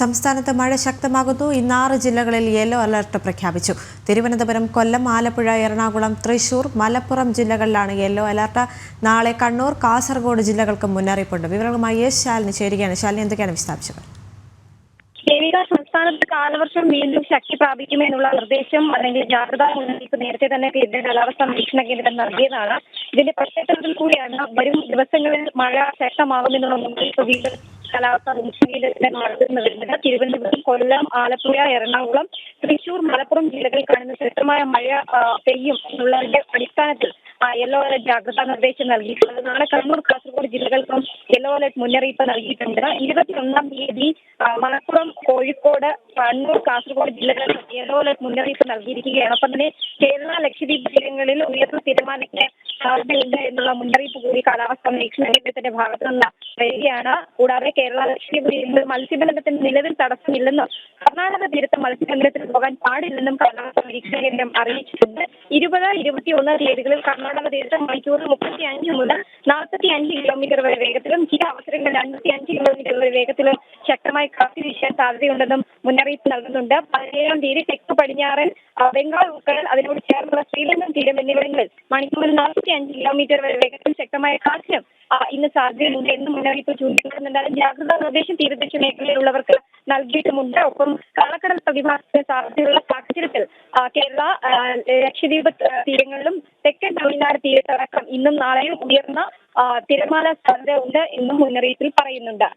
സംസ്ഥാനത്ത് മഴ ശക്തമാകുന്നു. ഇന്ന് 6 ജില്ലകളിൽ യെല്ലോ അലർട്ട് പ്രഖ്യാപിച്ചു. തിരുവനന്തപുരം, കൊല്ലം, ആലപ്പുഴ, എറണാകുളം, തൃശൂർ, മലപ്പുറം ജില്ലകളിലാണ് യെല്ലോ അലർട്ട്. നാളെ കണ്ണൂർ, കാസർഗോഡ് ജില്ലകൾക്ക് മുന്നറിയിപ്പുണ്ട്. വിവരങ്ങളുമായി എസ് ശാലിനി ചേരുകയാണ്. ശാലിനി, എന്തൊക്കെയാണ് വിശദാംശങ്ങൾ? സംസ്ഥാനത്ത് കാലവർഷം വീണ്ടും ശക്തി പ്രാപിക്കുമെന്നുള്ള നിർദ്ദേശം അല്ലെങ്കിൽ ജാഗ്രതാ മുന്നറിയിപ്പ് നേരത്തെ തന്നെ കേന്ദ്ര കാലാവസ്ഥാ നിരീക്ഷണ കേന്ദ്രം നൽകിയതാണ്. ഇതിന്റെ പശ്ചാത്തലത്തിൽ കൂടിയാണ് വരും ദിവസങ്ങളിൽ മഴ ശക്തമാകുമെന്നുള്ള മുന്നറിയിപ്പ് വീണ്ടും കാലാവസ്ഥാ നിരീക്ഷണ കേന്ദ്രത്തിന്റെ ഭാഗത്ത് വരുന്നത്. തിരുവനന്തപുരം, കൊല്ലം, ആലപ്പുഴ, എറണാകുളം, തൃശൂർ, മലപ്പുറം ജില്ലകളിൽ കാണുന്ന ശക്തമായ മഴ പെയ്യും എന്നുള്ളതിന്റെ അടിസ്ഥാനത്തിൽ യെല്ലോ അലർട്ട് ജാഗ്രതാ നിർദ്ദേശം നൽകിയിട്ടുള്ളത്. നാളെ കണ്ണൂർ, കാസർഗോഡ് ജില്ലകൾക്കും യെല്ലോ അലർട്ട് മുന്നറിയിപ്പ് നൽകിയിട്ടുണ്ട്. 21-ാം തീയതി മലപ്പുറം, കോഴിക്കോട്, കണ്ണൂർ, കാസർഗോഡ് ജില്ലകളിൽ യെല്ലോ അലർട്ട് മുന്നറിയിപ്പ് നൽകിയിരിക്കുകയാണ്. ഒപ്പം തന്നെ കേരള, ലക്ഷദ്വീപ് തീരങ്ങളിൽ ഉയർന്ന തിരമാലയ്ക്ക് സാധ്യതയുണ്ട് എന്നുള്ള മുന്നറിയിപ്പ് കൂടി കാലാവസ്ഥാ നിരീക്ഷണ കേന്ദ്രത്തിന്റെ ഭാഗത്തു നിന്ന് വരികയാണ്. കൂടാതെ കേരള, ലക്ഷദ്വീപ് തീരങ്ങളിൽ മത്സ്യബന്ധനത്തിന് നിലവിൽ തടസ്സമില്ലെന്നും കർണാടക തീരത്ത് മത്സ്യബന്ധനത്തിന് പോകാൻ പാടില്ലെന്നും കാലാവസ്ഥാ നിരീക്ഷണ കേന്ദ്രം അറിയിച്ചിട്ടുണ്ട്. 20, 21 തീയതികളിൽ കർണാടക തീരത്ത് മണിക്കൂറിൽ 35 മുതൽ 45 കിലോമീറ്റർ വരെ വേഗത്തിലും ചില അവസരങ്ങളിൽ 55 കിലോമീറ്റർ വരെ വേഗത്തിലും ശക്തമായി കാറ്റ് വീശാൻ സാധ്യതയുണ്ടെന്നും മുന്നറിയിപ്പ് നൽകുന്നുണ്ട്. 17-ാം തീയതി തെക്ക് പടിഞ്ഞാറൻ ബംഗാൾ ഉൾക്കടൽ, അതിനോട് ചേർന്നുള്ള ശ്രീലങ്കൻ തീരം എന്നിവിടങ്ങളിൽ മണിക്കൂറിൽ 45 കിലോമീറ്റർ വരെ വേഗത്തിൽ ശക്തമായ കാറ്റിനും ഇന്ന് സാധ്യതയുണ്ട് എന്ന് മുന്നറിയിപ്പ് ചൂണ്ടിക്കാട്ടുന്നുണ്ട്. ജാഗ്രതാ നിർദ്ദേശം തീരദേശ മേഖലയിലുള്ളവർക്ക് നൽകിയിട്ടുമുണ്ട്. ഒപ്പം കള്ളക്കടൽ പ്രതിഭാസത്തിന് സാധ്യതയുള്ള സാഹചര്യത്തിൽ കേരള, ലക്ഷദ്വീപ് തീരങ്ങളിലും തെക്കൻ തമിഴ്നാട് തീരത്തടക്കം ഇന്നും നാളെയും ഉയർന്ന തിരമാല സാധ്യത ഉണ്ട് എന്നും മുന്നറിയിപ്പിൽ പറയുന്നുണ്ട്.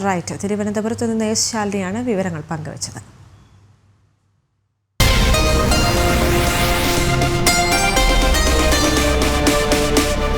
റൈറ്റ്. തിരുവനന്തപുരത്ത് നിന്ന് എസ് ശാലിനിയാണ് വിവരങ്ങൾ പങ്കുവച്ചത്.